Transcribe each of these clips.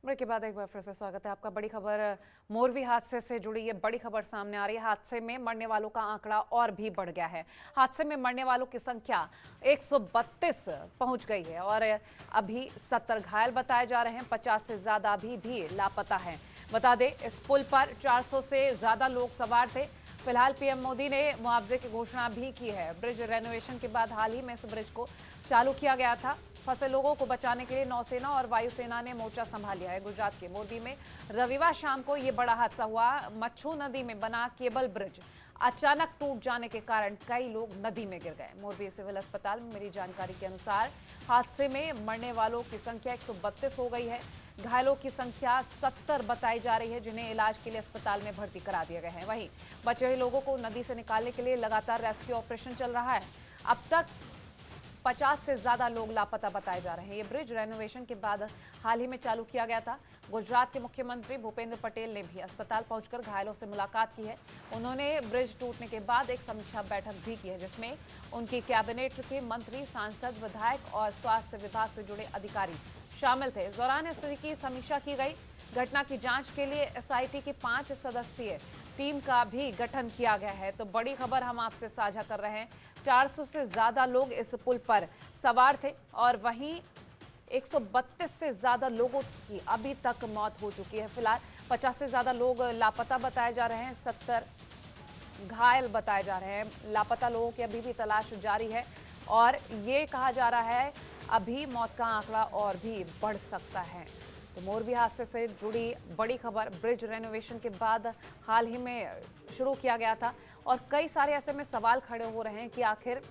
Break के बाद एक बार फिर से स्वागत है आपका। बड़ी खबर मोरबी हादसे से जुड़ी ये बड़ी खबर सामने आ रही है। हादसे में मरने वालों का आंकड़ा और भी बढ़ गया है। हादसे में मरने वालों की संख्या 132 पहुंच गई है और अभी 70 घायल बताए जा रहे हैं। 50 से ज्यादा अभी भी लापता हैं। बता दें, इस पुल पर 400 से ज्यादा लोग सवार थे। फिलहाल पीएम मोदी ने मुआवजे की घोषणा भी की है। ब्रिज रेनोवेशन के बाद हाल ही में इस ब्रिज को चालू किया गया था। फंसे लोगों को बचाने के लिए नौसेना और वायुसेना ने मोर्चा संभाल लिया है। गुजरात के मोरबी में रविवार शाम को यह बड़ा हादसा हुआ। मच्छू नदी में बना केबल ब्रिज अचानक टूट जाने के कारण कई लोग नदी में गिर गए। मोरबी सिविल अस्पताल में मिली जानकारी के अनुसार हादसे में मरने वालों की संख्या 132 हो गई है। घायलों की संख्या 70 बताई जा रही है, जिन्हें इलाज के लिए अस्पताल में भर्ती करा दिए गए हैं। वहीं बचे हुए लोगों को नदी से निकालने के लिए लगातार रेस्क्यू ऑपरेशन चल रहा है। अब तक 50 से ज्यादा लोग लापता बताए जा रहे हैं। ये ब्रिज रेनोवेशन के बाद हाल ही में चालू किया गया था। गुजरात के मुख्यमंत्री भूपेंद्र पटेल ने भी अस्पताल पहुंचकर घायलों से मुलाकात की है। उन्होंने ब्रिज टूटने के बाद एक समीक्षा बैठक भी की है, जिसमें उनकी कैबिनेट के मंत्री, सांसद, विधायक और स्वास्थ्य विभाग से जुड़े अधिकारी शामिल थे। इस दौरान स्थिति की समीक्षा की गई। घटना की जांच के लिए एसआईटी की 5 सदस्यीय टीम का भी गठन किया गया है। तो बड़ी खबर हम आपसे साझा कर रहे हैं। 400 से ज्यादा लोग इस पुल पर सवार थे और वहीं 132 से ज्यादा लोगों की अभी तक मौत हो चुकी है। फिलहाल 50 से ज्यादा लोग लापता बताए जा रहे हैं। 70 घायल बताए जा रहे हैं। लापता लोगों की अभी भी तलाश जारी है और ये कहा जा रहा है अभी मौत का आंकड़ा और भी बढ़ सकता है। तो मोरबी हादसे से जुड़ी बड़ी खबर ब्रिज रेनोवेशन के बाद हाल ही में शुरू किया गया था और कई सारे ऐसे में सवाल खड़े हो रहे हैं कि आखिर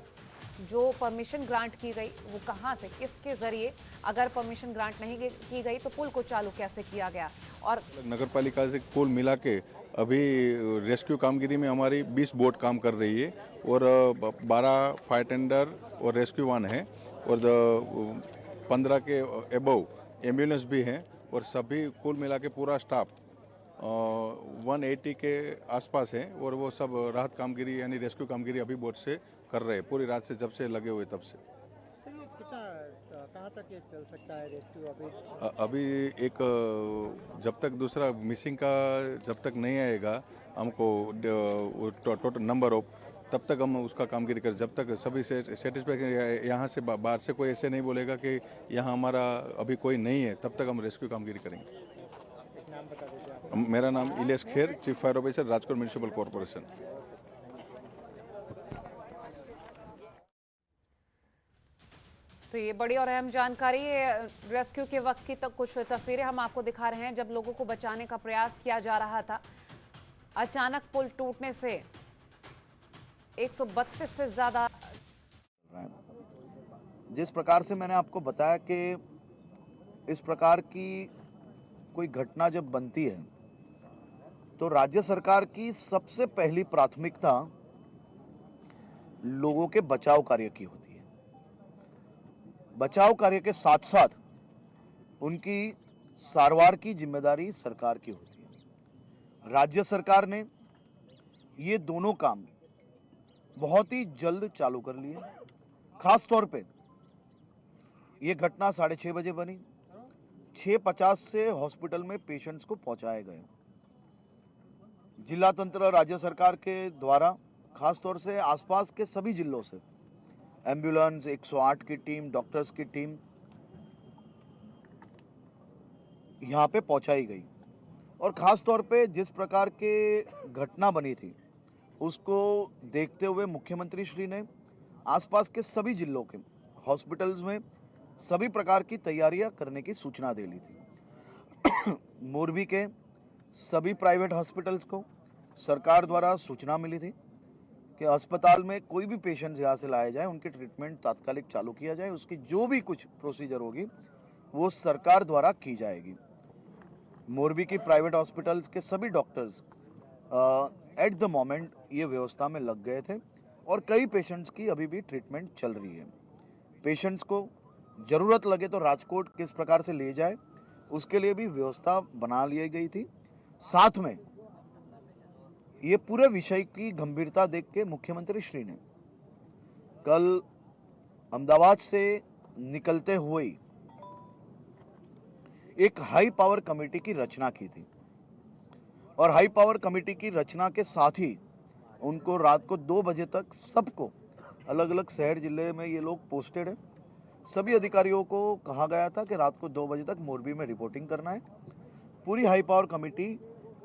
जो परमिशन ग्रांट की गई वो कहां से, किसके जरिए, अगर परमिशन ग्रांट नहीं की गई तो पुल को चालू कैसे किया गया। और नगर पालिका से कुल मिला के अभी रेस्क्यू कामगिरी में हमारी 20 बोट काम कर रही है और 12 फायर टेंडर और रेस्क्यू वन है और 15 के एबव एम्बुलेंस भी हैं और सभी कुल मिला के पूरा स्टाफ 180 के आसपास है और वो सब राहत कामगिरी यानी रेस्क्यू कामगिरी अभी बोट से कर रहे हैं पूरी रात से, जब से लगे हुए तब से। सर ये कितना कहाँ तक ये चल सकता है रेस्क्यू अभी? अभी एक जब तक दूसरा मिसिंग का जब तक नहीं आएगा हमको टोटल नंबर ऑफ, तब तक हम उसका कामगिरी कर, जब तक सभी से सेटिस्फैक्शन यहाँ से बाहर से कोई ऐसे नहीं बोलेगा कि यहाँ हमारा अभी कोई नहीं है, तब तक हम रेस्क्यू कामगिरी करेंगे। एक नाम बता दीजिए आप। मेरा नाम Ilyas Kher, chief fire officer, Rajkot municipal corporation. तो ये बड़ी और अहम जानकारी है। रेस्क्यू के वक्त की तक कुछ तस्वीरें हम आपको दिखा रहे हैं। जब लोगों को बचाने का प्रयास किया जा रहा था, अचानक पुल टूटने से 132 से ज्यादा। जिस प्रकार से मैंने आपको बताया कि इस प्रकार की कोई घटना जब बनती है तो राज्य सरकार की सबसे पहली प्राथमिकता लोगों के बचाव कार्य की होती है। बचाव कार्य के साथ साथ उनकी सारवार की जिम्मेदारी सरकार की होती है। राज्य सरकार ने ये दोनों काम बहुत ही जल्द चालू कर लिए। खास तौर पे ये घटना 6:30 बजे बनी। 6:50 से हॉस्पिटल में पेशेंट्स को पहुंचाए गए। जिला तंत्र राज्य सरकार के द्वारा खास तौर से आसपास के सभी जिलों से एम्बुलेंस, 108 की टीम, डॉक्टर्स की टीम यहाँ पे पहुंचाई गई और खास तौर पे जिस प्रकार के घटना बनी थी उसको देखते हुए मुख्यमंत्री श्री ने आसपास के सभी जिलों के हॉस्पिटल्स में सभी प्रकार की तैयारियां करने की सूचना दे ली थी। मोरबी के सभी प्राइवेट हॉस्पिटल्स को सरकार द्वारा सूचना मिली थी कि अस्पताल में कोई भी पेशेंट्स यहाँ से लाए जाए, उनकी ट्रीटमेंट तात्कालिक चालू किया जाए, उसकी जो भी कुछ प्रोसीजर होगी वो सरकार द्वारा की जाएगी। मोरबी की प्राइवेट हॉस्पिटल्स के सभी डॉक्टर्स एट द मोमेंट ये व्यवस्था में लग गए थे और कई पेशेंट्स की अभी भी ट्रीटमेंट चल रही है। पेशेंट्स को ज़रूरत लगे तो राजकोट किस प्रकार से ले जाए उसके लिए भी व्यवस्था बना ली गई थी। साथ में ये पूरे विषय की गंभीरता देख के मुख्यमंत्री श्री ने कल अहमदाबाद से निकलते हुए एक हाई पावर कमेटी की रचना की थी और हाई पावर कमेटी की रचना के साथ ही उनको रात को 2 बजे तक सबको अलग अलग शहर जिले में ये लोग पोस्टेड है। सभी अधिकारियों को कहा गया था कि रात को 2 बजे तक मोरबी में रिपोर्टिंग करना है। पूरी हाई पावर कमेटी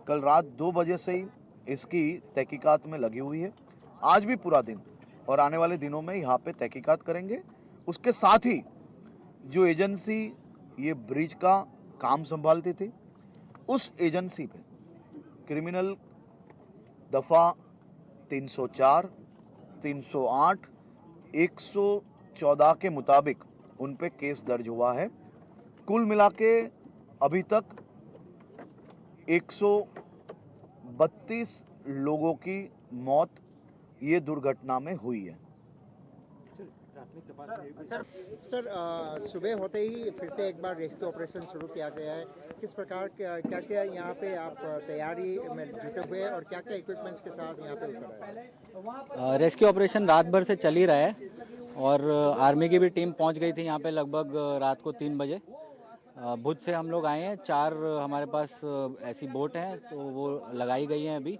कल रात 2 बजे से ही इसकी तहकीकात में लगी हुई है। आज भी पूरा दिन और आने वाले दिनों में यहाँ पे तहकीकात करेंगे। उसके साथ ही जो एजेंसी ये ब्रिज का काम संभालती थी, उस एजेंसी पे क्रिमिनल दफ़ा 304, 308, 114 के मुताबिक उन पे केस दर्ज हुआ है। कुल मिला के अभी तक 132 लोगों की मौत ये दुर्घटना में हुई है। सर सुबह होते ही फिर से एक बार रेस्क्यू ऑपरेशन शुरू किया गया है। किस प्रकार क्या क्या यहाँ पे आप तैयारी में जुटे हुए हैं और क्या क्या इक्विपमेंट्स के साथ यहाँ पे उतर रहे हैं? रेस्क्यू ऑपरेशन रात भर से चल ही रहा है और आर्मी की भी टीम पहुंच गई थी यहाँ पे लगभग रात को 3 बजे। भुज से हम लोग आए हैं, 4 हमारे पास ऐसी बोट हैं तो वो लगाई गई हैं अभी,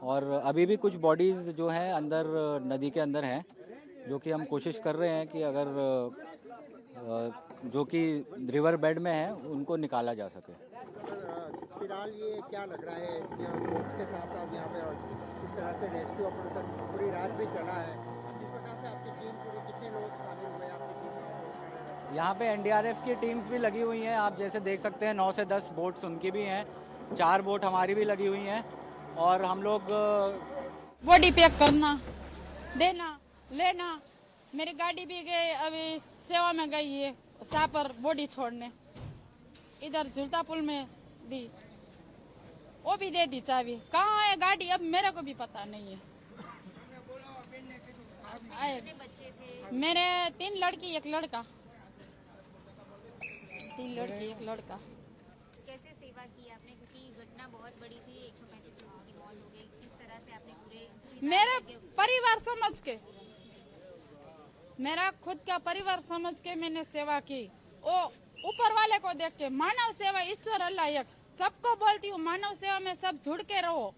और अभी भी कुछ बॉडीज़ जो हैं अंदर नदी के अंदर हैं, जो कि हम कोशिश कर रहे हैं कि अगर जो कि रिवर बेड में है उनको निकाला जा सके। फिलहाल ये क्या लग रहा है बोट के साथ साथ यहाँ पे और जिस तरह से रेस्क्यू ऑपरेशन पूरी रात भी चला है, जिस प्रकार से आपकी टीम पूरी कितने लोग शामिल हुए आपकी टीम में? यहाँ पे एनडीआरएफ की टीम्स भी लगी हुई हैं, आप जैसे देख सकते हैं 9 से 10 बोट्स उनकी भी हैं, 4 बोट हमारी भी लगी हुई हैं और हम लोग बॉडी पैक करना, देना, लेना। मेरी गाड़ी भी गई, अभी सेवा में गई है सापर बॉडी छोड़ने, इधर झुलता पुल में दी, वो भी दे दी चाबी। कहाँ है गाड़ी अब मेरे को भी पता नहीं है। मेरे 3 लड़की 1 लड़का, 3 लड़की 1 लड़का। कैसे सेवा की आपने, क्योंकि घटना बहुत बड़ी थी, 135 लोगों की मौत हो गई, किस तरह से आपने पूरे मेरे परिवार समझ के, मेरा खुद का परिवार समझ के मैंने सेवा की। ओ ऊपर वाले को देख के, मानव सेवा ईश्वर अल्लाह एक, सबको बोलती हूँ मानव सेवा में सब जुड़ के रहो,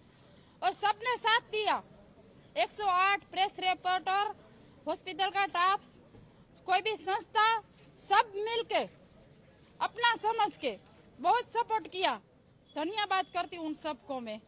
और सबने साथ दिया। 108 प्रेस रिपोर्टर, हॉस्पिटल का स्टाफ, कोई भी संस्था, सब मिलके अपना समझ के बहुत सपोर्ट किया। धन्यवाद करती हूँ उन सबको मैं।